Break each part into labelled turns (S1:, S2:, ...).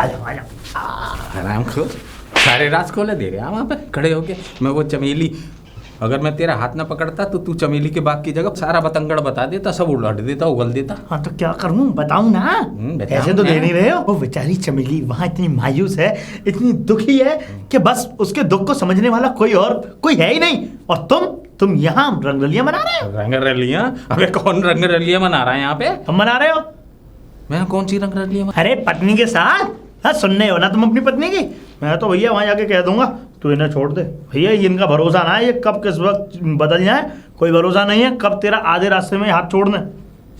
S1: आ जाओ।
S2: आराम खोल, सारे राज खोले दे रहे वहाँ पे खड़े होके। मैं वो चमेली, अगर मैं तेरा हाथ ना पकड़ता तो तू चमेली के बाग की जगह सारा बतंगड़ बता देता, सब उलट देता, उगल देता।
S1: हाँ तो क्या करूँ, बताऊँ ना? ऐसे तो दे नहीं रहे हो। वो बेचारी चमेली वहाँ इतनी मायूस है, इतनी दुखी है कि बस उसके दुख को समझने वाला कोई है ही नहीं। और तुम यहाँ रंगरलियाँ मना रहे हो?
S2: रंगरलियाँ? अबे कौन रंगरलियाँ मना रहा है यहाँ पे?
S1: तुम मना रहे हो?
S2: मैं कौन सी रंगरलियाँ?
S1: अरे पत्नी के साथ। हाँ, सुनने हो ना तुम अपनी पत्नी की? मैं तो भैया वहाँ जाके कह दूंगा तू इन्हें छोड़ दे। भैया इनका भरोसा ना है, ये कब किस वक्त बदल जाए, कोई भरोसा नहीं है, कब तेरा आधे रास्ते में हाथ छोड़ने।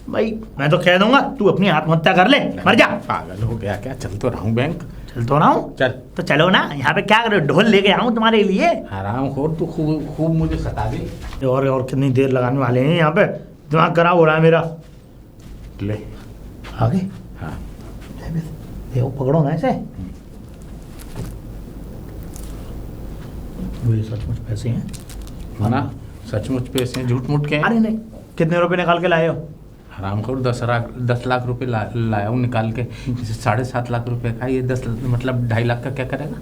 S1: भाई मैं तो कह दूंगा तू अपनी आत्महत्या कर ले, मर जा।
S2: पागल हो गया क्या? चल तो रहा हूँ बैंक।
S1: चल तो रहा हूँ?
S2: चल
S1: तो चलो ना, यहाँ पे क्या करो, ढोल लेके आऊँ तुम्हारे लिए?
S2: आराम खोर, तू खूब मुझे सता दे।
S1: और कितनी देर लगाने वाले हैं यहाँ पे, दिमाग खराब हो रहा है मेरा।
S2: ले
S1: आगे?
S2: हाँ
S1: देखो पकड़ो ना ऐसे। वो ये सचमुच पैसे हैं
S2: ना? सचमुच पैसे हैं, झूठ मूठ के हैं?
S1: अरे नहीं, कितने रुपए निकाल के लाए हो?
S2: हराम खोर 10 लाख रुपए लाया हूँ निकाल के। 7.5 लाख रुपए का, ये 10 मतलब 2.5 लाख का क्या करेगा?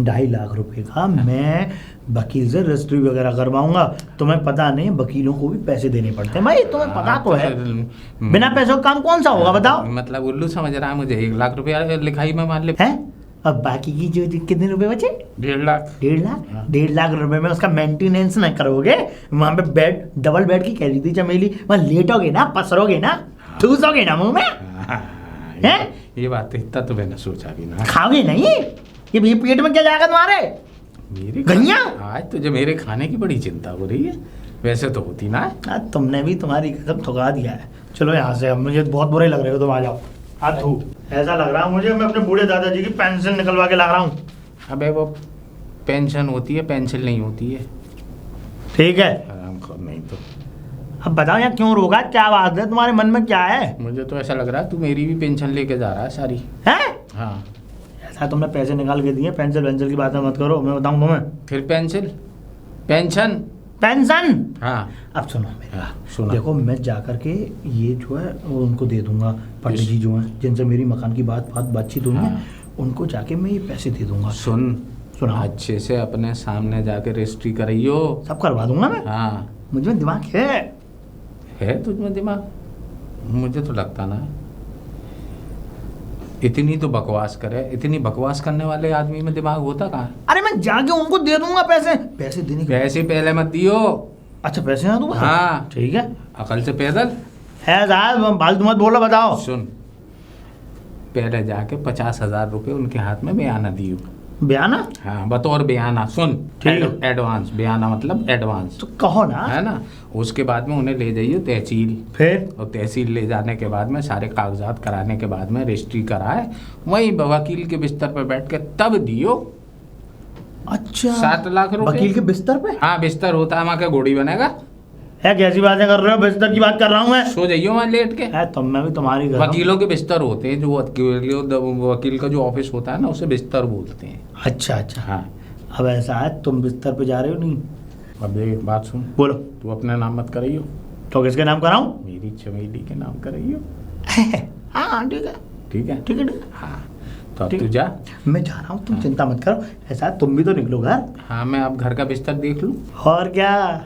S1: 2.5 लाख रुपए का मैं वकील से रजिस्ट्री वगैरह करवाऊंगा। तुम्हें पता नहीं, वकीलों को भी पैसे देने पड़ते हैं भाई, तुम्हें पता तो है। बिना पैसों का काम कौन सा होगा बताओ?
S2: मतलब उल्लू समझ रहा है मुझे। 1 लाख रुपया लिखाई में मान ले
S1: है, अब बाकी की जो कितने रुपए बचे?
S2: 1.5 लाख।
S1: 1.5 लाख? 1.5 लाख रुपए में उसका मेंटेनेंस ना करोगे? वहां पे बेड, डबल बेड की कह रही थी चमेली, वहां लेटोगे ना, पसरोगे ना, ठूसोगे ना मुंह में, हैं?
S2: ये बात तो इतना तो मैंने सोचा भी ना।
S1: खाओगे नहीं? ये पेट में क्या जाएगा तुम्हारे?
S2: मेरी
S1: गैया?
S2: आज तुझे मेरे खाने की बड़ी चिंता हो रही है, वैसे तो होती ना।
S1: तुमने भी तुम्हारी कसम ठुका दिया है। चलो यहाँ से, अब मुझे बहुत बुरे लग रहे हो तुम, आ जाओ। ऐसा लग रहा है मुझे मैं अपने बूढ़े दादाजी की पेंशन निकलवा के ला रहा हूँ।
S2: अबे वो पेंशन होती है, पेंशन नहीं होती है।
S1: ठीक है,
S2: आराम खोर नहीं तो।
S1: अब बताओ यार क्यों रोका, क्या बात है, तुम्हारे मन में क्या है?
S2: मुझे तो ऐसा लग रहा है तू मेरी भी पेंशन लेके जा रहा है सारी।
S1: है?
S2: हाँ।
S1: ऐसा तुमने पैसे निकाल के दिए, पेंशन की बात मत करो, मैं बताऊँ तुम्हें।
S2: फिर पेंशन। हाँ
S1: अब सुनो मेरा,
S2: सुनो।
S1: देखो मैं जा करके ये जो है वो उनको दे दूंगा, पंडित जी जो हैं जिनसे मेरी मकान की बातचीत हुई है, उनको जाके मैं ये पैसे दे दूंगा।
S2: सुना, अच्छे से अपने सामने जाके रजिस्ट्री कराइयो।
S1: सब करवा दूंगा मैं।
S2: हाँ,
S1: मुझ में दिमाग है
S2: तुझमें दिमाग? मुझे तो लगता ना। इतनी तो बकवास करे, इतनी बकवास करने वाले आदमी में दिमाग होता कहाँ?
S1: अरे मैं जाके उनको दे दूंगा पैसे देने के।
S2: पैसे पहले मत दियो।
S1: अच्छा पैसे ना दूंगा?
S2: हाँ
S1: ठीक है,
S2: अकल से पैदल
S1: है साहब, फालतू मत बोलो, बताओ।
S2: सुन, पहले जाके 50,000 रुपए उनके हाथ में बयाना दियो।
S1: बयाना?
S2: हाँ, बतौर बयाना। सुन,
S1: ठीक।
S2: एडवांस, बयाना मतलब एडवांस।
S1: तो कहो ना।
S2: है ना? उसके बाद में उन्हें ले जाइए तहसील।
S1: फिर?
S2: और तहसील ले जाने के बाद में सारे कागजात कराने के बाद में रजिस्ट्री कराए, वहीं वकील के बिस्तर पर बैठ के तब दियो।
S1: अच्छा,
S2: 7 लाख रुपए
S1: वकील के बिस्तर पे?
S2: हाँ, बिस्तर होता है वहाँ, क्या घोड़ी बनेगा?
S1: है, कैसी बातें कर रहे हो? बिस्तर की बात कर रहा हूँ मैं।
S2: सो जाइयो वहाँ लेट के।
S1: है तुम, मैं भी तुम्हारी घर।
S2: वकीलों के बिस्तर होते हैं, जो वकील का जो ऑफिस होता है ना, उसे बिस्तर बोलते हैं।
S1: अच्छा।
S2: हाँ।
S1: अब ऐसा है, तुम बिस्तर पे जा रहे हो? नहीं।
S2: अब एक बात सुन,
S1: बोलो।
S2: तू अपना नाम मत कराइयो।
S1: तो किसके नाम कराऊं?
S2: मेरी चमेली के नाम कराइयो।
S1: हाँ ठीक है।
S2: ठीक है?
S1: ठीक है।
S2: हाँ, तो अब तू जा।
S1: मैं जा रहा हूँ, तुम चिंता मत करो। ऐसा तुम भी तो निकलो घर।
S2: हाँ, मैं अब घर का बिस्तर देख लूँ।
S1: और क्या,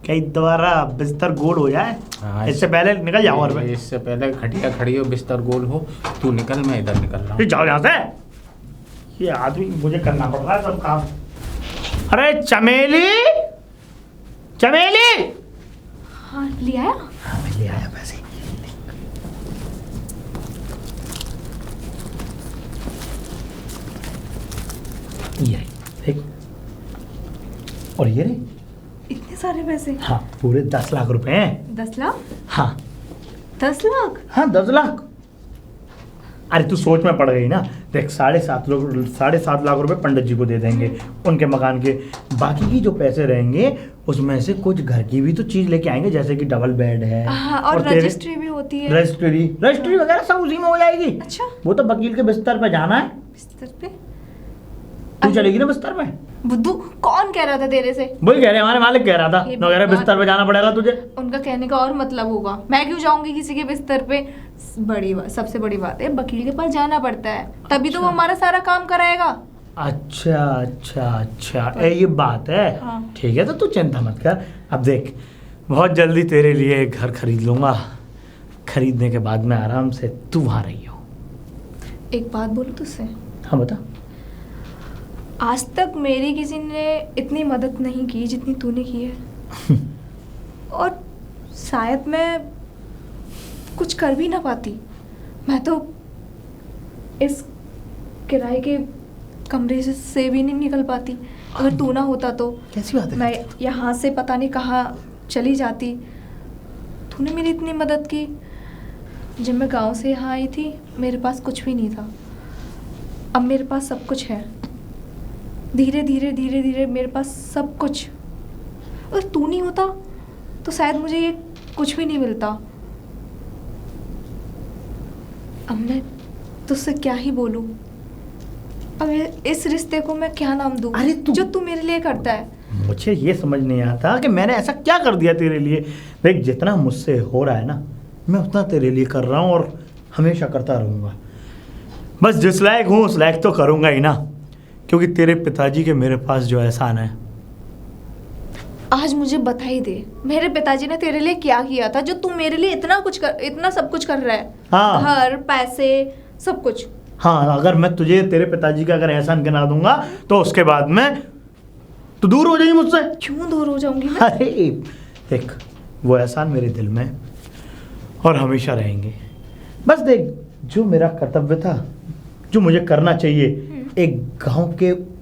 S1: कहीं दोबारा बिस्तर गोल हो जाए।
S2: हाँ,
S1: इससे पहले निकल जाओ। और
S2: इससे पहले खटिया खड़ी हो, बिस्तर गोल हो, तू निकल, मैं इधर निकल रहा हूँ।
S1: जाओ यहाँ से। ये आदमी, मुझे करना पड़ रहा है सब काम। अरे चमेली,
S3: हाँ ले आया?
S1: हाँ मैं ले आया पैसे। ये देख, और ये रे।
S3: इतने सारे पैसे?
S1: हाँ, पूरे 10 लाख रुपए हैं।
S3: 10 लाख?
S1: हाँ
S3: 10 लाख?
S1: हाँ 10 लाख। अरे तू सोच में पड़ गई ना। देख, 7.5 लाख रुपए पंडित जी को दे देंगे उनके मकान के। बाकी की जो पैसे रहेंगे उसमें से कुछ घर की भी तो चीज लेके आएंगे, जैसे कि डबल बेड है।
S3: और रजिस्ट्री भी होती है।
S1: रजिस्ट्री वगैरह सब उसी में हो जाएगी।
S3: अच्छा,
S1: वो तो वकील के बिस्तर पे जाना है।
S3: बिस्तर पे?
S1: तू चलेगी ना बिस्तर पे?
S3: बुद्धू, कौन कह रहा था तेरे से?
S1: वही कह रहे, हमारे मालिक कह रहा था, वगैरह बिस्तर पे जाना पड़ेगा तुझे।
S3: उनका कहने का और मतलब होगा, मैं क्यों जाऊंगी किसी के बिस्तर पे? बड़ी बात, सबसे बड़ी बात है वकील के पास जाना पड़ता है, तभी तो वो हमारा सारा काम कराएगा।
S1: अच्छा अच्छा अच्छा, ये बात है।
S3: हाँ।
S1: ठीक है, तो तू चिंता मत कर। अब देख, बहुत जल्दी तेरे लिए एक घर खरीद लूंगा। खरीदने के बाद में आराम से तू वहाँ रही हो।
S3: एक बात बोलूं तुझसे,
S1: हाँ बता।
S3: आज तक मेरी किसी ने इतनी मदद नहीं की जितनी तूने की है। और शायद मैं कुछ कर भी ना पाती। मैं तो इस किराए के कमरे से भी नहीं निकल पाती अगर तू ना होता तो।
S1: कैसी बात है?
S3: मैं यहाँ से पता नहीं कहाँ चली जाती। तूने मेरी इतनी मदद की। जब मैं गांव से यहाँ आई थी मेरे पास कुछ भी नहीं था, अब मेरे पास सब कुछ है। धीरे धीरे धीरे धीरे मेरे पास सब कुछ। अगर तू नहीं होता तो शायद मुझे ये कुछ भी नहीं मिलता। अब मैं तुझसे क्या ही बोलूं। अब इस रिश्ते को मैं क्या नाम दूं?
S1: अरे
S3: जो तू मेरे लिए करता है।
S1: मुझे ये समझ नहीं आता कि मैंने ऐसा क्या कर दिया तेरे लिए। देख, जितना मुझसे हो रहा है ना, मैं उतना तेरे लिए कर रहा हूँ और हमेशा करता रहूँगा। बस जिस लायक हूँ उस लायक तो करूँगा ही ना, क्योंकि तेरे पिताजी के मेरे पास जो एहसान है।
S3: आज मुझे बता ही दे, मेरे पिताजी ने तेरे लिए क्या किया था जो तू मेरे लिए इतना सब कुछ कर रहा है।
S1: हाँ।
S3: घर, पैसे, सब कुछ।
S1: हाँ, अगर मैं तुझे तेरे पिताजी का अगर एहसान गिना दूंगा तो उसके बाद में तो दूर हो जाएगी मुझसे।
S3: क्यों दूर हो जाऊंगी मैं?
S1: अरे देख, वो एहसान मेरे दिल में और हमेशा रहेंगे। बस देख, जो मेरा कर्तव्य था, जो मुझे करना चाहिए एक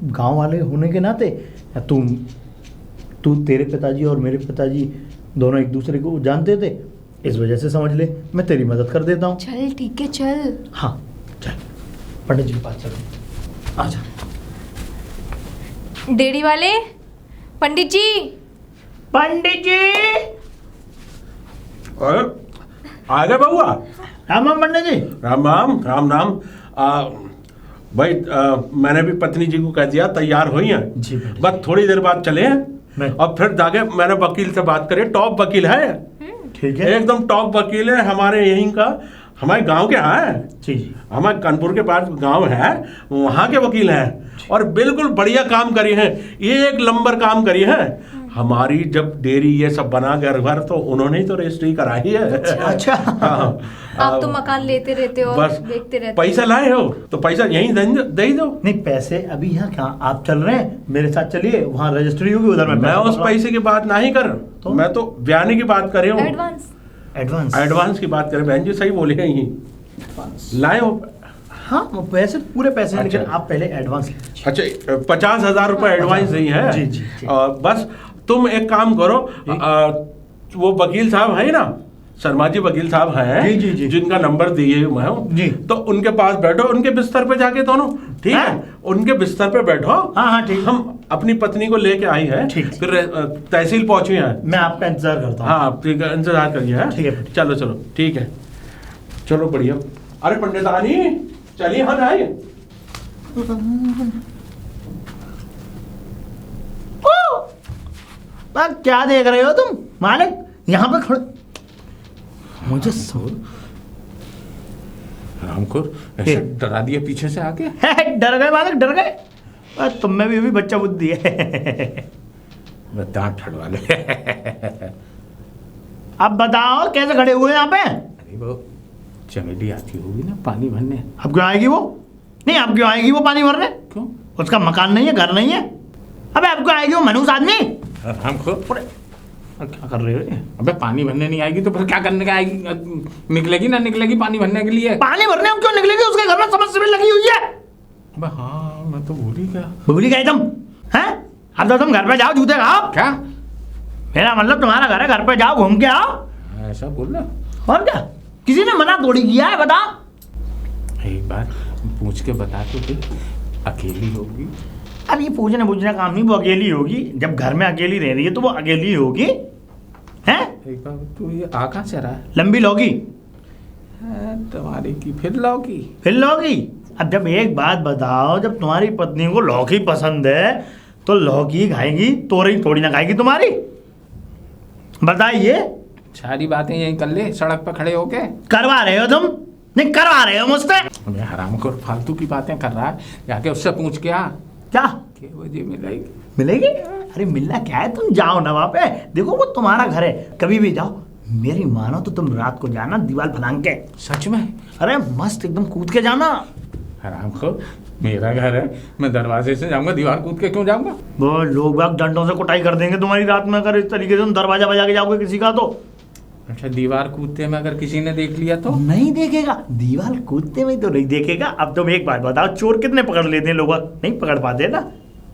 S1: गांव वाले होने के नाते, तू तेरे पिताजी और मेरे पिताजी दोनों एक दूसरे को जानते थे, इस वजह से समझ ले मैं तेरी मदद कर देता हूँ।
S3: चल ठीक है, चल।
S1: हाँ चल, पंडित जी के पास चलो। आजा।
S3: डेरी वाले, पंडित जी।
S1: पंडित जी।
S4: अरे आ गए बउआ।
S1: राम राम पंडित जी।
S4: राम राम राम राम। भाई मैंने भी पत्नी जी को कह दिया तैयार हुई हैं।
S1: जी पंडित।
S4: बस थोड़ी देर बाद चले हैं
S1: मैं-
S4: और फिर जाके मैंने वकील से बात करी। टॉप वकील है,
S1: ठीक है।
S4: एकदम टॉप वकील है। हमारे यहीं का, हमारे गांव के हैं।
S1: जी जी।
S4: हमारे कानपुर के पास गांव है, वहाँ के वकील हैं और बिल्कुल बढ़िया काम करी हैं। एक नंबर काम करी है। हमारी जब डेयरी ये सब बना घर तो उन्होंने ही तो रजिस्ट्री कराई है।
S1: अच्छा।
S4: हाँ,
S3: आप तो मकान लेते रहते हो और
S4: बस
S3: देखते रहते हो।
S4: पैसा लाए हो तो पैसा यहीं दे ही दो।
S1: नहीं, पैसे अभी यहाँ कहाँ, आप चल रहे हैं मेरे साथ, चलिए वहाँ रजिस्ट्री होगी, उधर
S4: मैं
S1: पैसे
S4: उस
S1: पकड़ा।
S4: पैसे की बात नहीं कर,
S1: तो?
S4: मैं तो ब्याने की बात कर रहा हूँ।
S3: एडवांस।
S1: एडवांस।
S4: एडवांस की बात करें, बहन जी सही बोले हैं यही लाए हो।
S1: हाँ, वो पैसे पूरे पैसे हैं,
S4: अच्छा।
S1: लेकिन आप पहले एडवांस ले लीजिए।
S4: अच्छा, 50,000 रुपये एडवांस नहीं है।
S1: जी, जी, जी।
S4: बस तुम एक काम करो, वो वकील साहब है ना, शर्मा जी वकील साहब हैं,
S1: जी, जी, जी।
S4: जिनका नंबर दिए मैं हूँ
S1: जी।
S4: तो उनके पास बैठो, उनके बिस्तर पे जाके दोनों, ठीक है,
S1: हाँ?
S4: उनके बिस्तर पे बैठो।
S1: हाँ, हाँ, ठीक।
S4: हम अपनी पत्नी को लेके आई है,
S1: ठीक।
S4: फिर तहसील पहुंची है।
S1: मैं आपका इंतजार करता हूँ।
S4: हाँ ठीक है, इंतजार करिए। है
S1: ठीक है।
S4: चलो चलो ठीक है, चलो बढ़िया। अरे पंडितानी चलिए, हाँ आइए।
S1: क्या देख रहे हो तुम मालिक, यहाँ पे खड़े? मुझे
S2: रामखोर ऐसे
S1: ये।
S2: डरा दिया पीछे से आके।
S1: डर गए मालिक, डर गए। तुम में भी बच्चा बुद्धि है।
S2: दांत ठड़वा ले।
S1: अब बताओ कैसे खड़े हुए यहाँ पे?
S2: अरे वो चमेली आती होगी ना पानी भरने।
S1: अब क्यों आएगी वो? नहीं, अब क्यों आएगी वो पानी भरने?
S2: क्यों?
S1: उसका मकान नहीं है, घर नहीं है। अबे अब क्यों आएगी वो मनहूस आदमी?
S2: रामखोर
S1: क्या कर रहे हो ये?
S2: अबे पानी भरने नहीं आएगी तो फिर क्या करने का आएगी? निकलेगी ना निकलेगी पानी भरने के लिए?
S1: पानी भरने हम क्यों निकलेंगे? उसके घर में समरसेबल लगी हुई है।
S2: अबे हाँ, मैं तो भूल ही गया।
S1: भूल गए तुम? हैं? अब तो तुम घर पे जाओ, जूते खाओ।
S2: क्या?
S1: मेरा मतलब तुम्हारा घर है, घर पे जाओ, घूम के आओ।
S2: ऐसा बोल रहा?
S1: और क्या? किसी ने मना थोड़ी किया है, बता।
S2: एक बार पूछ के बता तो दे, अकेली होगी।
S1: अब ये पूछने काम नहीं, वो अकेली होगी। जब घर में अकेली रह रही है तो वो अकेली होगी। हैं?
S2: एक बार तू ये आ कहाँ से रहा है?
S1: लंबी लौकी
S2: तुम्हारी की फिर लौकी।
S1: फिर लौकी। अब जब एक बात बताओ, जब तुम्हारी पत्नी को लौकी पसंद है तो लौकी खाएगी, तोरई थोड़ी ना खाएगी तुम्हारी। बताइए,
S2: सारी बातें यहीं कर ले सड़क पर खड़े होके।
S1: करवा रहे हो तुम? नहीं करवा रहे हो मुझसे?
S2: मैं हरामखोर फालतू की बातें कर रहा है, जाके उससे पूछ के आ
S1: क्या
S2: कि बजे मिलेगी।
S1: मिलेगी? अरे मिलना क्या है, तुम जाओ ना वहाँ पे, देखो वो तुम्हारा घर है, कभी भी जाओ। मेरी मानो तो तुम रात को जाना दीवार फलांग के।
S2: सच में?
S1: अरे मस्त एकदम कूद के जाना।
S2: हरामखोर, मेरा घर है, मैं दरवाजे से जाऊंगा, दीवार कूद के क्यों जाऊंगा?
S1: वो लोग बाग डंडों से कुटाई कर देंगे तुम्हारी रात में अगर इस तरीके से तुम दरवाजा बजा के जाओगे किसी का तो।
S2: अच्छा, दीवार कूदते में अगर किसी ने देख लिया तो?
S1: नहीं देखेगा, दीवार कूदते में तो नहीं देखेगा। अब तुम एक बात बताओ, चोर कितने पकड़ लेते हैं लोग? नहीं पकड़ पाते ना,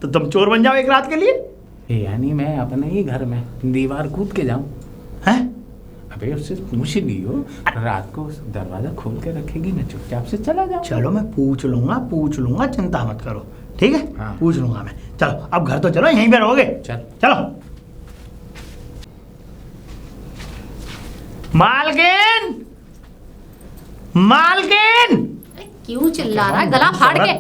S1: तो तुम चोर बन जाओ एक रात के लिए।
S2: यानी मैं अपने ही घर में दीवार कूद के जाऊं?
S1: हैं?
S2: अबे उससे पूछ लियो, रात को दरवाजा खोल के रखेगी, मैं चुपचाप से चला जाऊं।
S1: चलो मैं पूछ लूंगा, चिंता मत करो, ठीक है?
S2: हाँ।
S1: पूछ लूंगा मैं। चलो अब घर तो चलो, यहीं पे रहोगे।
S2: चल।
S1: चलो। मालकिन, मालकिन।
S5: क्यों चिल्ला रहा है? गला फाड़ के।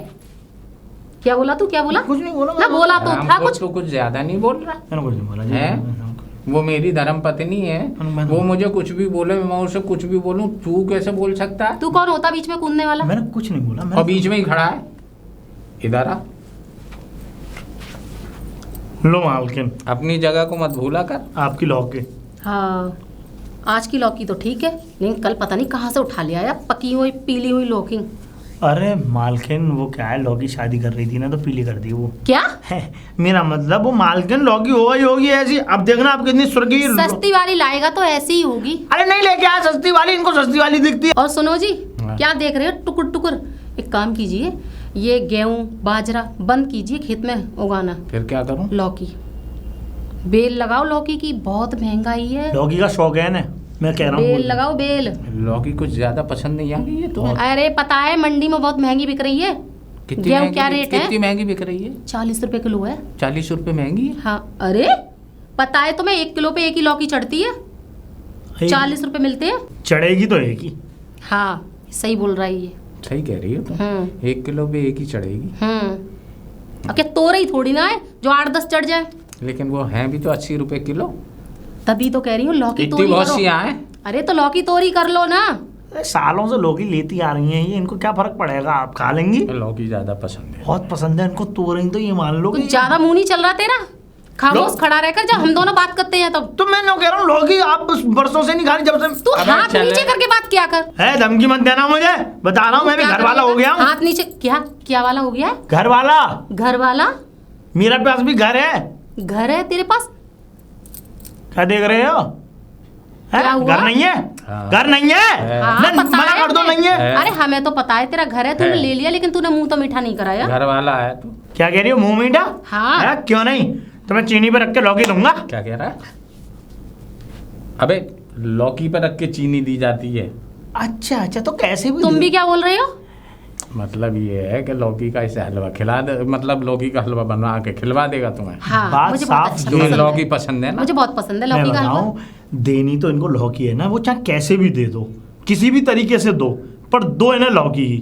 S5: क्या बोला तू? क्या बोला?
S1: कुछ नहीं बोला
S5: ना बोला तो था
S2: हरामखोर,
S5: कुछ।
S2: तू कुछ ज्यादा नहीं बोल रहा
S1: मैंने कुछ नहीं बोला जी।
S2: है? वो मेरी धर्म पत्नी है, वो मुझे कुछ भी बोले, मैं उसे कुछ भी बोलूं, तू कैसे बोल सकता है?
S5: तू कौन होता बीच में कूदने वाला?
S1: मैंने कुछ नहीं बोला।
S2: और बीच में ही खड़ा है, इधर आ।
S1: लो मालकिन,
S2: अपनी जगह को मत भूला कर।
S1: आपकी लॉक के।
S5: हाँ, आज की लौकी तो ठीक है, लेकिन कल पता नहीं कहाँ से उठा लिया यार, पकी हुई पीली हुई लौकी।
S1: अरे मालकिन वो क्या है, लॉकी शादी कर रही थी ना तो पीली कर दी वो।
S5: क्या?
S1: है मेरा मतलब वो मालकिन लॉकी होगी ऐसी। अब देखना आप कितनी सुर्खी।
S5: सस्ती वाली लाएगा तो ऐसी ही होगी।
S1: अरे नहीं लेके आ सस्ती वाली, इनको सस्ती वाली दिखती है।
S5: और सुनो जी,
S2: हाँ।
S5: क्या देख रहे हो टुकुर टुकुर? एक काम कीजिए, ये गेहूं बाजरा बंद कीजिए खेत में उगाना।
S2: फिर क्या करूं?
S5: लौकी बेल लगाओ, लौकी की बहुत महंगाई है।
S1: लॉकी का शौक है ना, मैं कह रहा हूँ।
S5: बेल लगाओ बेल।
S2: लौकी कुछ ज्यादा पसंद नहीं आ गई है तो?
S5: अरे पता है मंडी में बहुत महंगी बिक रही है।
S2: कितनी
S5: गेहूं
S2: महंगी
S5: क्या रेट है?
S2: कितनी महंगी बिक रही है?
S5: 40 रुपए किलो है।
S2: 40 रुपए महंगी है?
S5: हाँ, अरे पता है तुम्हें 1 किलो पे एक ही लौकी चढ़ती है, 40 रुपए मिलते हैं।
S1: चढ़ेगी तो एक ही।
S5: हाँ सही बोल रहा है ये।
S2: सही कह रही हो तुम। 1 किलो पे एक ही चढ़ेगी।
S5: अब क्या तोरई थोड़ी ना है जो 8-10 चढ़ जाए।
S2: लेकिन वो हैं भी तो 80 रुपए किलो।
S5: तभी तो कह रही हूँ लौकी
S2: इतनी
S5: तोरी
S2: बहुत
S5: करो।
S2: सी आए।
S5: अरे तो लौकी तोरी कर लो ना।
S1: सालों से लौकी लेती आ रही हैं ये, इनको क्या फर्क पड़ेगा, आप खा लेंगी।
S2: लौकी ज्यादा पसंद है।
S1: बहुत पसंद है इनको, तोरई तो ये मान लो
S5: कुछ ज्यादा मुंह नहीं चल रहा तेरा। खामोश
S1: लो।
S5: खड़ा रहकर जब हम दोनों बात करते हैं तब।
S1: तो मैं कह रहा हूँ लौकी आप बरसों से नहीं खा रही जब से।
S5: तू
S2: अबे
S5: हाथ
S2: चले।
S5: नीचे करके बात किया कर।
S1: है धमकी मत देना मुझे, बता रहा हूँ मैं भी
S5: क्या
S1: घर वाला हो गया हूँ।
S5: हाथ नीचे क्या क्या वाला हो गया है?
S1: घर वाला,
S5: घर वाला?
S1: मेरा पास भी घर है।
S5: घर है तेरे पास?
S1: क्या देख रहे हो? है?
S5: क्या हुआ?
S1: घर नहीं है?
S2: हाँ।
S1: घर नहीं है?
S5: हाँ,
S1: नहीं,
S5: पता
S1: मना
S5: है
S1: कर दो
S5: हमें।
S1: नहीं है।
S2: है।
S5: अरे हमें तो पता है तेरा घर है, तूने
S2: है।
S5: ले लिया, लेकिन तूने मुंह तो मीठा नहीं कराया।
S2: घर वाला है तू?
S1: क्या कह रही हो, मुंह मीठा?
S5: हाँ।
S1: है? क्यों नहीं, तो मैं चीनी पे रख के लौकी दूंगा।
S2: क्या कह रहा है? अबे लौकी पर रख के चीनी दी जाती है।
S1: अच्छा अच्छा, तो कैसे भी
S5: तुम भी क्या बोल रहे हो?
S2: मतलब ये है कि लौकी का इसे हलवा खिला दे, मतलब लौकी का हलवा बना के खिलवा देगा तुम्हें।
S5: हाँ,
S1: बात
S5: मुझे
S1: साफ
S5: बहुत अच्छा
S2: तुम्हें
S5: पसंद
S2: लौकी
S5: है।
S2: पसंद है ना?
S5: मुझे बहुत पसंद है
S1: मैं
S5: लौकी का हलवा।
S1: बताऊं, देनी तो इनको लौकी है ना, वो चाहे कैसे भी दे दो, किसी भी तरीके से दो, पर दो है ना लौकी ही,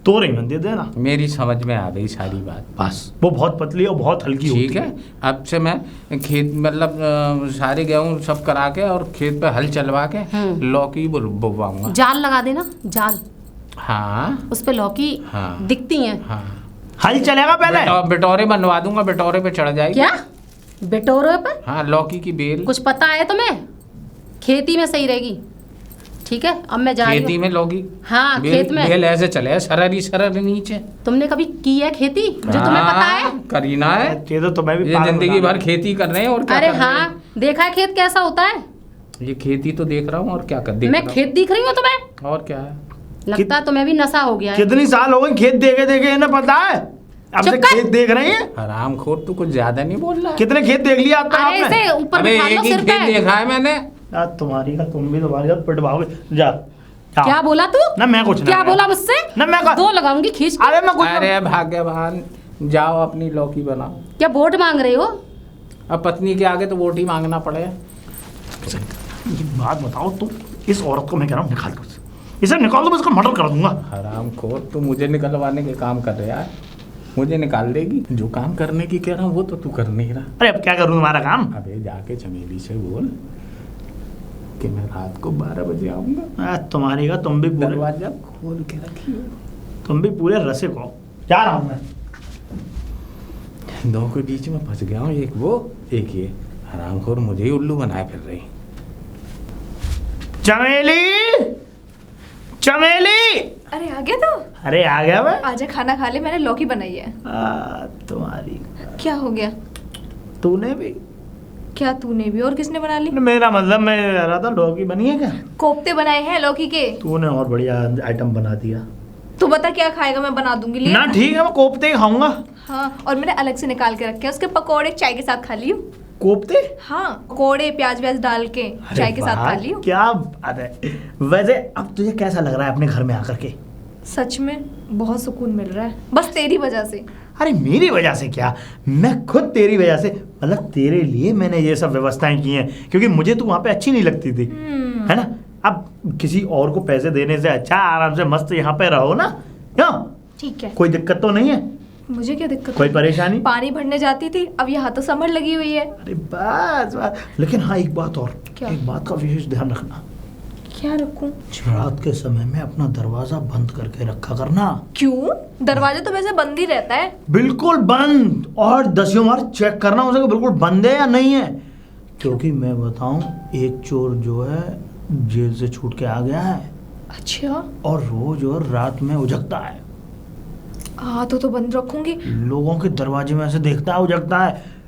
S1: तो नहीं दे देना।
S2: मेरी समझ में आ गई सारी बात।
S1: बस वो बहुत पतली और बहुत हल्की होती
S2: ठीक है, अब से मैं खेत मतलब सारे गेहूं सब करा के और खेत पे हल चलवा के लौकी बोवाऊंगा।
S5: जाल लगा देना, जाल,
S2: हाँ
S5: उस पे लौकी
S2: हाँ।
S5: दिखती हैं।
S2: हाँ,
S1: हल चलेगा पहले।
S2: बिटोरे बनवा दूंगा, बिटोरे पे चढ़ जाएगी।
S5: क्या बेटोरे पे?
S2: हाँ, लौकी की बेल।
S5: कुछ पता है तुम्हें? खेती में सही रहेगी। ठीक है, अब मैं जा रही
S2: खेती
S5: हूँ।
S2: में लौकी?
S5: हाँ,
S2: बेल,
S5: खेत में।
S2: बेल ऐसे चले सरर नीचे।
S5: तुमने कभी की है खेती जो तुम्हें पता है?
S2: हाँ, करीना है।
S1: ये तो तुम्हें भी
S2: ये
S1: पागल
S2: जिंदगी
S1: बना
S2: भर खेती कर रहे हैं और क्या
S5: अरे
S2: कर रहे हैं?
S5: हाँ, देखा है खेत कैसा होता है?
S2: ये खेती तो देख रहा हूँ और क्या कर देख
S5: मैं
S2: रहा
S5: खेत दिख रही हूँ तुम्हें?
S2: हूँ। और क्या है?
S5: लगता है तुम्हें भी नशा हो गया है।
S1: कितनी साल हो गई खेत देखे देखे, इन्हें पता है अब से
S5: चुप कर।
S1: खेत देख रहे हैं।
S2: हरामखोर, तू कुछ ज्यादा नहीं बोल रहा है?
S1: कितने खेत देख लिया अब तक
S5: अरे
S1: आपने?
S5: इसे ऊपर
S2: अबे
S5: बिठा
S2: एक
S5: लो
S2: ही
S5: सिर
S2: खेत
S5: पे।
S2: देखा है मैंने।
S1: यार तुम्हारी का तुम भी तुम्हारी का पिटवाओगे। जा जाओ।
S5: क्या बोला तू?
S1: ना मैं कुछ
S5: क्या
S1: ना
S5: बोला मुझसे?
S1: ना मैं
S5: दो लगाऊंगी खींच के।
S1: अरे मैं कुछ
S2: अरे भाग्यवान, जाओ अपनी लौकी बनाओ।
S5: क्या वोट मांग रहे हो?
S2: अब पत्नी के आगे तो वोट ही मांगना पड़ेगा।
S1: ये बात बताओ, तुम इस औरत को मैं कह रहा हूँ निकाल दो, इसे निकाल दो, मैं इसका मर्डर कर दूंगा।
S2: हरामखोर, तू मुझे निकलवाने के काम कर रहा है। मुझे निकाल देगी? जो काम करने की कह रहा हूँ वो तो तू कर नहीं रहा।
S1: अरे अब क्या करूँ तुम्हारा काम?
S2: अबे जाके चमेली से बोल कि मैं रात को 12 बजे आऊंगा।
S1: तुम्हारी का तुम भी पूरे
S2: दरवाजा खोल के रखिए।
S1: तुम भी पूरे रसिक हो। जा रहा हूँ मैं।
S2: दो के बीच में फंस गया हूँ, एक वो एक ये हरामखोर मुझे ही उल्लू बनाए फिर रही।
S1: चमेली, चमेली।
S3: अरे आ गया तो?
S1: अरे आ गया मैं।
S3: आजा खाना खा ले, मैंने लौकी बनाई है।
S1: तुम्हारी
S3: क्या हो गया?
S1: तूने भी?
S3: क्या तूने भी? और किसने बना ली?
S1: मेरा मतलब मैं कह रहा था लौकी बनी है क्या?
S3: कोफ्ते बनाए हैं लौकी के।
S1: तूने और बढ़िया आइटम बना दिया।
S3: तू बता क्या खाएगा, मैं बना दूंगी। ले
S1: ना ठीक है, मैं कोफ्ते ही खाऊंगा।
S3: हाँ, और मैंने अलग से निकाल के रखे हैं उसके पकोड़े, चाय के साथ खा लियो।
S1: कोफ्ते?
S3: हाँ, पकोड़े प्याज व्याज डाल के चाय के साथ खा लियो।
S1: क्या बात है। वैसे अब तुझे कैसा लग रहा है अपने घर में आकर के?
S3: सच में बहुत सुकून मिल रहा है, बस तेरी वजह से।
S1: अरे मेरी वजह से क्या, मैं खुद तेरी वजह से, मतलब तेरे लिए मैंने ये सब व्यवस्थाएं की हैं, क्योंकि मुझे तू वहाँ पे अच्छी नहीं लगती थी, है ना। अब किसी और को पैसे देने से अच्छा आराम से मस्त यहाँ पे रहो ना। क्यों?
S3: ठीक है,
S1: कोई दिक्कत तो नहीं है?
S3: मुझे क्या दिक्कत?
S1: कोई परेशानी?
S3: पानी भरने जाती थी, अब यहाँ तो समर लगी हुई है।
S1: अरे बस बस, लेकिन हाँ एक बात और,
S3: क्या?
S1: एक बात का विशेष ध्यान रखना।
S3: क्या रखूं?
S1: रात के समय में अपना दरवाजा बंद करके रखा करना।
S3: क्यों? दरवाजा तो वैसे बंद ही रहता है।
S1: बिल्कुल बंद, और 10 बार चेक करना उसे कि बिल्कुल बंद है या नहीं है, क्योंकि मैं बताऊं एक चोर जो है जेल से छूट के आ गया है।
S3: अच्छा।
S1: और रोज और रात में उजगता है।
S3: हाँ तो बंद रखूंगी।
S1: लोगों के दरवाजे में ऐसे देखता है, उजगता है।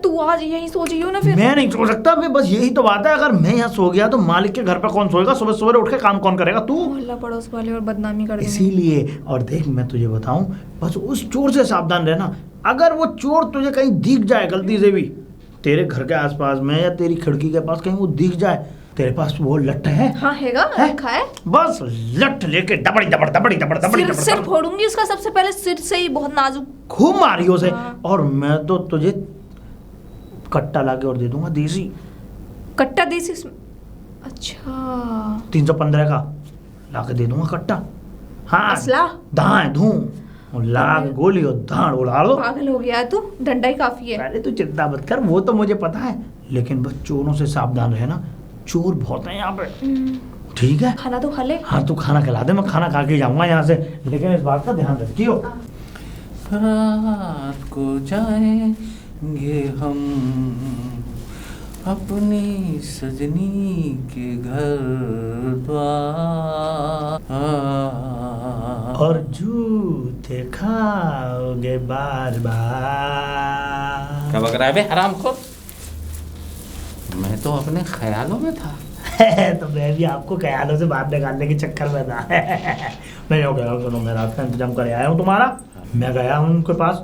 S3: तू आज यही सोच रही हो ना फिर?
S1: मैं नहीं सो सकता, मैं बस यही तो बात है। अगर मैं यहाँ सो गया तो मालिक के घर पे कौन सोएगा? सुबह सुबह उठ के काम कौन करेगा? तू।
S3: मोहल्ला पड़ोस वाले और बदनामी कर देंगे।
S1: इसीलिए, और देख मैं तुझे बताऊं, बस उस चोर से सावधान रहना। अगर वो चोर तुझे कहीं दिख जाए गलती से भी, तेरे घर के आसपास में या तेरी खिड़की के पास कहीं वो दिख जाए, तेरे पास वो लट्ठ है?
S3: हाँ हैगा, रखा है।
S1: बस लट्ठ लेके दबड़ी दबड़ दबड़ी दबड़ दबड़ी दबड़
S3: सिर फोड़ूंगी उसका, सबसे पहले सिर से ही, बहुत नाजुक।
S1: खूब मारियो से।
S3: हाँ।
S1: और मैं तो तुझे कट्टा लाके और दे दूंगा, देसी
S3: कट्टा देसी। अच्छा,
S1: 315 का लाके दे दूंगा कट्टा। हाँ,
S3: असला?
S1: दाएं धूं और लाग गोली और धाड़ उड़ा दो।
S3: पागल हो गया है तू, डंडा ही काफी है।
S1: अरे तू चिंता मत कर, वो तो मुझे पता है, लेकिन बस चोरों से सावधान रहना। चोर बहुत हैं यहाँ पे। ठीक है,
S3: खाना तो खा ले।
S1: हाँ तू खाना खिला दे, मैं खाना खा के जाऊंगा यहाँ से, लेकिन इस बात का ध्यान रखियो।
S2: रात को जाएंगे हम अपनी सजनी के घर द्वार,
S1: और जूते खाओगे बार बार।
S2: क्या बक रहा है बे हरामखोर? मैं तो अपने ख्यालों में था।
S1: तो मैं भी आपको ख्यालों से बाहर निकालने के चक्कर में था। मैं यूँ कह रहा हूँ, सुनो मैं रात का इंतजाम कर आया हूँ तुम्हारा। मैं गया हूँ उनके पास,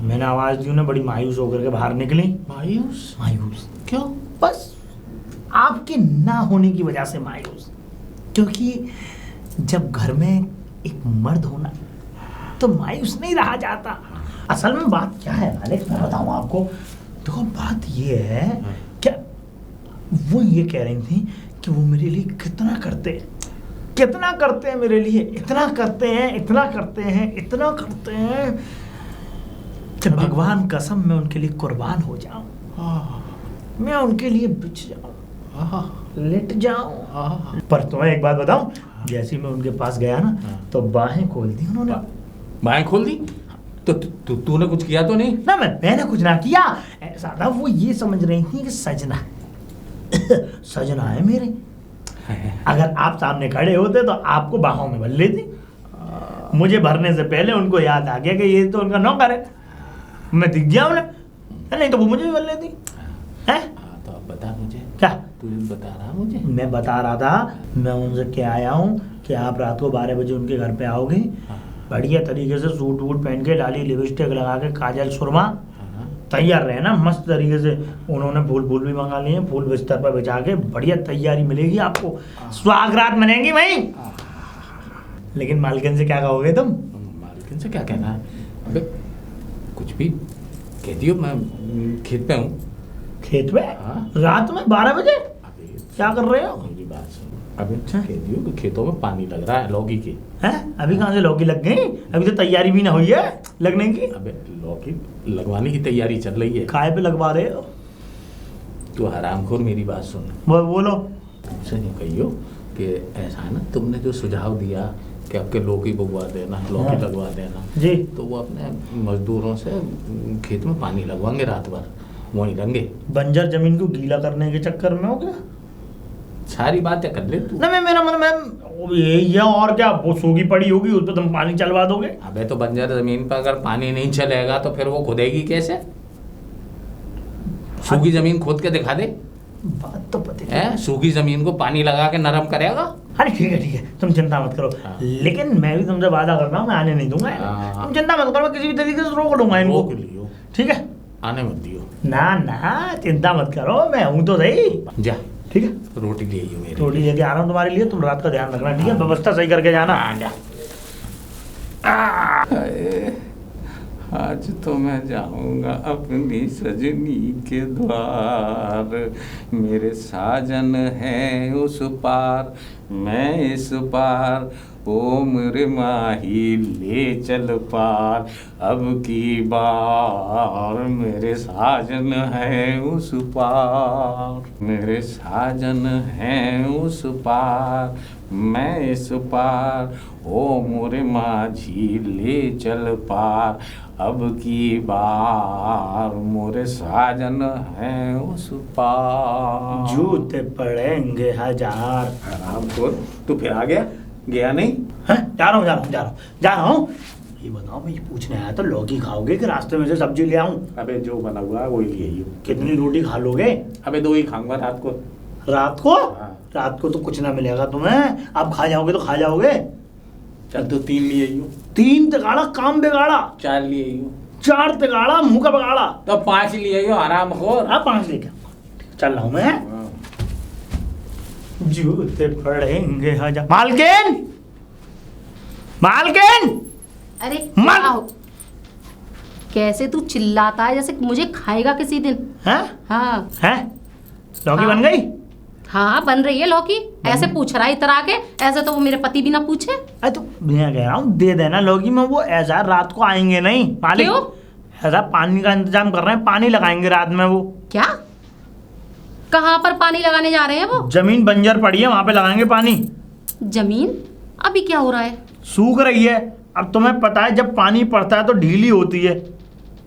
S1: मैंने आवाज़ दी, उन्हें बड़ी मायूस होकर के बाहर निकली।
S2: मायूस?
S1: मायूस
S2: क्यों?
S1: बस आपके ना होने की वजह से मायूस, क्योंकि जब घर में एक मर्द होना तो मायूस नहीं रहा जाता। असल में बात क्या है मालिक, मैं बताऊँ आपको। देखो बात ये है, क्या वो ये कह रही थी कि वो मेरे लिए कितना करते हैं मेरे लिए, इतना करते हैं, इतना करते हैं, इतना करते हैं कि भगवान कसम मैं उनके लिए कुर्बान हो जाऊं, मैं उनके लिए बिछ जाऊं, लेट जाऊं। पर तुम्हें एक बात बताऊं, जैसे मैं उनके पास गया ना तो बाहें खोल दी उन्होंने।
S2: बाहें खोल दी? तो तूने कुछ किया तो नहीं?
S1: ना मैंने कुछ ना किया, ऐसा था वो ये समझ रही थी कि सजना सजना है मेरे। अगर आप सामने खड़े होते तो आपको बाहों में भर लेती। मुझे भरने से पहले उनको याद आ गया कि ये तो उनका नौकर है, मैं दिख गया उन्हें, नहीं तो वो मुझे भी भर लेती है।
S2: तो अब बता मुझे।
S1: क्या?
S2: तू बता रहा मुझे?
S1: मैं बता रहा था, मैं उनसे क्या आया हूँ कि आप रात को 12 बजे उनके घर पे आओगे, बढ़िया तरीके से सूट वूट पहन के, लाली लिपस्टिक लगा के, काजल सुरमा, तैयार रहे ना मस्त तरीके से। उन्होंने फूल भी मंगा लिए, फूल बिस्तर पर बिछा के बढ़िया तैयारी मिलेगी आपको, सुहागरात मनेंगी भाई। लेकिन मालकिन से क्या कहोगे तुम?
S2: मालकिन से क्या कहना है? अबे कुछ भी कह दियो, मैं खेत पे हूँ।
S1: खेत में?
S2: हाँ।
S1: रात में 12 बजे
S2: अबे
S1: क्या कर रहे हो?
S2: मेरी बात सुन। अबे कह दियो कि खेतों में पानी लग रहा है लौकी की।
S1: हैं? अभी कहाँ से लौकी लग गई? अभी तो तैयारी भी ना हुई है लगने की।
S2: अबे लौकी लगवाने की तैयारी चल रही है।
S1: काय पे लगवा रहे हो?
S2: तू हरामखोर मेरी बात सुन।
S1: बोलो।
S2: सही कहियो कि ऐसा है ना, तुमने जो सुझाव दिया कि आपके लौकी बुगवा देना, लौकी
S1: हाँ।
S2: लगवा देना,
S1: जी
S2: तो वो अपने मजदूरों से खेत में पानी लगवाएंगे रात भर, वहीं रहेंगे।
S1: बंजर जमीन को गीला करने के चक्कर में हो क्या?
S2: सारी बातें कर ले तू।
S1: ना मेरा मतलब मैं ये और क्या, वो सूखी पड़ी होगी उस पर तुम पानी चलवा दोगे?
S2: अबे तो बंजर जमीन पर अगर पानी नहीं चलेगा तो फिर वो खुदेगी कैसे? सूखी जमीन खोद के दिखा दे।
S1: बात तो पता
S2: है, सूखी जमीन को पानी लगा के नरम करेगा।
S1: अरे ठीक है तुम चिंता मत करो।
S2: हाँ।
S1: लेकिन मैं भी तुमसे वादा कर रहा हूँ, मैं आने नहीं दूंगा।
S2: हाँ।
S1: तुम चिंता मत करो, मैं किसी भी तरीके से रोक लूंगा इनको।
S2: रोक लियो,
S1: ठीक है?
S2: आने मत दियो।
S1: ना चिंता मत करो, मैं हूं तो सही।
S2: जा
S1: ठीक है,
S2: रोटी ले आइयो मेरे
S1: रोटी लेके आ रहा हूँ तुम्हारे लिए, तुम रात का ध्यान रखना। ठीक है, व्यवस्था सही करके जाना।
S2: लिए। आज तो मैं जाऊंगा अपनी सजनी के द्वार, मेरे साजन है उस पार, मैं इस पार, ओ मेरे माही ले चल पार, अब की बार मेरे साजन है उस पार, मेरे साजन है उस पार, मैं इस पार, ओ मोरे माझी ले चल पार, अब की बार मोरे साजन है उस पार।
S1: जूते पड़ेंगे हजार।
S2: आराम खोल, तू फिर आ गया नहीं?
S1: हैं? जा रहा हूँ। ये बताओ, मैं ये पूछने आया तो लौकी खाओगे कि रास्ते में से सब्जी ले आऊं?
S2: अबे जो बना हुआ है वही ले आइयो।
S1: कितनी रोटी खा लोगे?
S2: अबे 2 ही खाऊंगा रात को।
S1: रात को?
S2: हाँ।
S1: रात को तो कुछ ना मिलेगा तुम्हें, अब खा जाओगे तो खा जाओगे।
S2: चल तो 3 ले आइयो।
S1: 3 तिगाड़ा काम बिगाड़ा,
S2: 4 ले आइयो।
S1: 4 तिगाड़ा मुंह का बिगाड़ा।
S2: तो 5 ले आइयो, आराम खोर।
S1: 5 लेके चल रहा हूँ मैं। जूते पड़ेंगे हजार। मालकिन
S5: अरे
S1: मत-
S5: क्या हो? कैसे तू चिल्लाता है जैसे मुझे खाएगा किसी दिन।
S1: हैं?
S5: हाँ
S1: हैं? लौकी
S5: हाँ।
S1: बन गई?
S5: हाँ बन रही है लौकी। ऐसे पूछ रहा है इतरा के, ऐसे तो वो मेरे पति भी ना पूछे।
S1: अरे तो मैं कह रहा हूँ दे देना लौकी में, वो ऐसा रात को आएंगे नहीं मालिक।
S5: क्यों?
S1: ऐसा पानी का इंतजाम कर रहे हैं, पानी लगाएंगे रात में। वो
S5: क्या? कहाँ पर पानी लगाने जा रहे हैं वो?
S1: जमीन बंजर पड़ी है, वहां पे लगाएंगे पानी।
S5: जमीन अभी क्या हो रहा है?
S1: सूख रही है। अब तुम्हें पता है जब पानी पड़ता है तो ढीली होती है,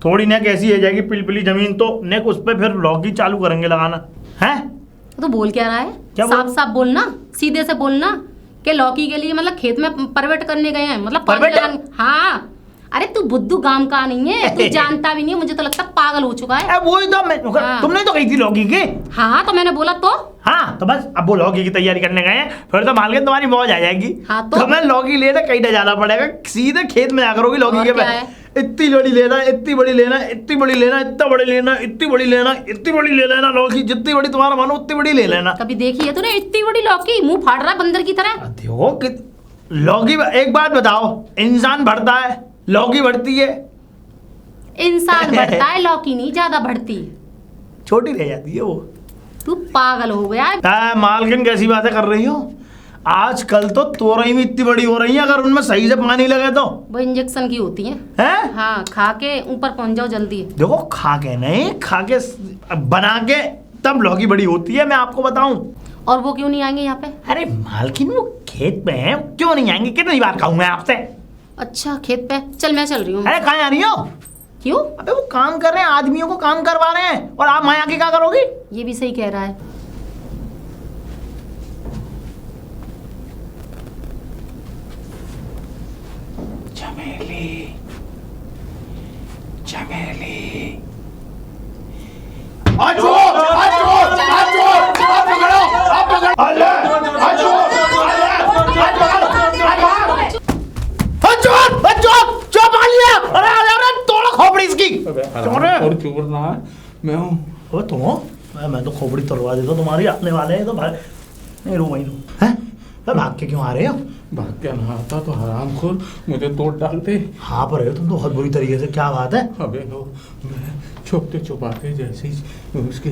S1: थोड़ी नेक ऐसी हो जाएगी पिलपिली जमीन, तो नेक उस पर फिर लौकी चालू करेंगे लगाना है।
S5: तो बोल क्या रहा है?
S1: क्या
S5: साफ
S1: बोल-
S5: साफ बोलना, सीधे से बोलना कि लौकी के लिए मतलब खेत में परवेट करने गए हैं, मतलब पानी
S1: परवेट?
S5: लगाने। हाँ अरे तू बुद्धू गांव का नहीं है, तू जानता भी नहीं है, मुझे तो लगता पागल हो चुका है।
S1: वही तो मैं
S5: हाँ।
S1: तुमने तो कही थी लौकी की।
S5: हाँ तो मैंने बोला तो
S1: हाँ तो बस अब वो लौकी की तैयारी करने गए हैं, फिर तो मालकिन तुम्हारी मौज आ जाएगी।
S5: हाँ तो?
S1: तुम्हें लौकी लेना कहीं ना जाना पड़ेगा, सीधे खेत में जाकर होगी लौकी
S5: और
S1: के
S5: क्या
S1: पे।
S5: है?
S1: इतनी बड़ी लेना, इतनी बड़ी लेना, इतनी बड़ी लेना, इतना बड़ी लेना, इतनी बड़ी लेना, इतनी बड़ी ले लेना लौकी, जितनी बड़ी तुम्हारा मानो उतनी बड़ी ले लेना।
S5: कभी देखी है तूने इतनी बड़ी लौकी? मुंह फाड़ रहा है बंदर की तरह।
S1: देखो कि लौकी, एक बात बताओ, इंसान बढ़ता है लौकी बढ़ती है?
S5: इंसान बढ़ता है, लौकी नहीं ज्यादा बढ़ती।
S1: छोटी रह जाती है वो।
S5: तू पागल हो गया है।
S1: मालकिन कैसी बातें कर रही हो? आजकल तो तोरई भी इतनी बड़ी हो रही है, अगर उनमें सही से पानी लगे तो।
S5: वो इंजेक्शन की होती है।
S1: हैं?
S5: हाँ खा के ऊपर पहुंच जाओ जल्दी।
S1: देखो खा के नहीं, खा के बना के तब लौकी बड़ी होती है, मैं आपको बताऊं।
S5: और वो क्यों नहीं आएंगे यहाँ पे?
S1: अरे मालकिन वो खेत में है, क्यों नहीं आएंगे? कितनी बार कहूं मैं आपसे?
S5: अच्छा खेत पे चल, मैं चल रही हूँ।
S1: अरे कहाँ जा रही हो?
S5: क्यों?
S1: अबे वो काम कर रहे हैं, आदमियों को काम करवा रहे हैं, और आप माया की क्या करोगी?
S5: ये भी सही कह रहा है।
S2: चमेली, चमेली। और चोर ना है, मैं हूँ।
S1: तुम हो? मैं तो खोपड़ी तोड़वा देता तुम्हारी, आने वाले हैं तो भाई। नहीं रो वहीं रो। हैं? भाग के क्यों आ रहे हो?
S2: भाग के ना आता तो हराम खोर मुझे तोड़ डालते।
S1: हाँ पर तुम तो बहुत बुरी तरीके से, क्या बात है?
S2: अबे वो मैं छुपते छुपाते जैसे ही उसके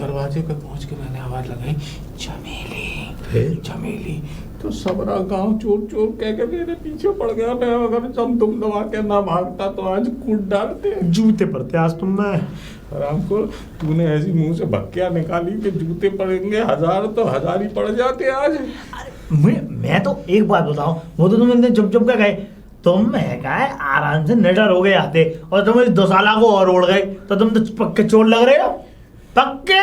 S2: दरवाजे पे पहुंच के मैंने आवाज लगाई, चमेली
S1: फिर?
S2: चमेली, तो सबरा गांव चोर चोर कह के मेरे पीछे पड़ गया। मैं अगर जब तुम दबा के ना भागता तो आज कूट डालते।
S1: जूते पड़ते आज तुम में।
S2: आराम को तूने ऐसी मुंह से भक्किया निकाली कि जूते पड़ेंगे 1000 तो 1000 ही पड़ जाते आज।
S1: मैं तो एक बात बताऊं, वो तो तुम इतने चुप चुप के गए, तुम है क्या है आराम से निडर हो गए आते, और तुम इस 2 साला को और उड़ गए, तो तुम तो पक्के चोर लग रहे हो, पक्के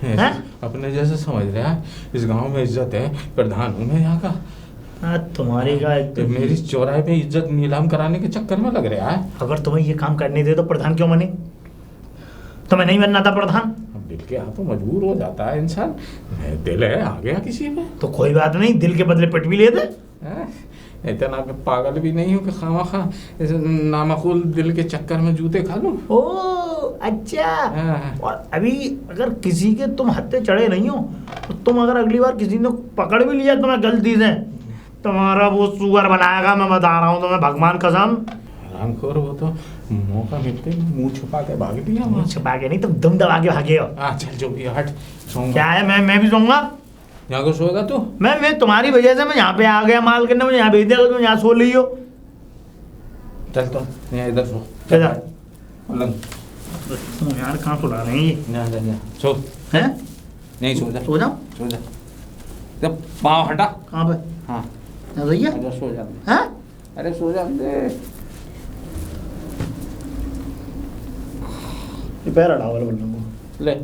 S1: हैं?
S2: अपने जैसे समझ रहा है, इस गांव में इज्जत है, प्रधान हूँ मैं यहाँ का।
S1: तुम्हारी का
S2: तो मेरी चौराहे पे इज्जत नीलाम कराने के चक्कर में लग रहा है।
S1: अगर तुम्हें ये काम करने दे तो प्रधान क्यों बने? तुम्हें नहीं बनना था प्रधान?
S2: अब दिल के हाथों मजबूर हो जाता है इंसान। दिल है आ गया किसी में
S1: तो कोई बात नहीं, दिल के बदले पिट भी लेते।
S2: इतना पागल भी नहीं हूँ कि खामखा इस नामाकुल दिल के चक्कर में जूते खा लूं।
S1: ओ अच्छा। और अभी अगर किसी के तुम हत्थे चढ़े नहीं हो, तो तुम अगर अगली बार किसी ने पकड़ भी लिया तुम्हें गलती से, तुम्हारा वो सुअर बनाएगा, मैं बता रहा हूँ तुम्हें, भगवान कसम।
S2: रामखोर वो तो मौका मिलते ही मुंह छुपा के भाग लिया।
S1: मुंह छुपा के नहीं, तुम दम दबा के भागे हो।
S2: चल जो भी हट सोऊंगा।
S1: क्या है, मैं भी सोऊंगा।
S2: यहाँ को सोएगा तू?
S1: मैं तुम्हारी वजह से मैं यहाँ पे आ गया माल करने, मुझे यहाँ भेज दिया, तुम यहाँ सो ली हो।
S2: चल तो यहाँ इधर सो।
S1: इधर
S2: पलंग
S1: तुम यार कहाँ सुला रहे हैं ये?
S2: यहाँ सो।
S1: हैं?
S2: नहीं सो जा।
S1: सो जाओ।
S2: सो जा। जब पाँव हटा।
S1: कहाँ पे?
S2: हाँ
S1: भैया
S2: सो जा।
S1: हाँ?
S2: अरे सो जा दे।
S1: ये पैर हटाओ वाले बल्लम को।
S2: ले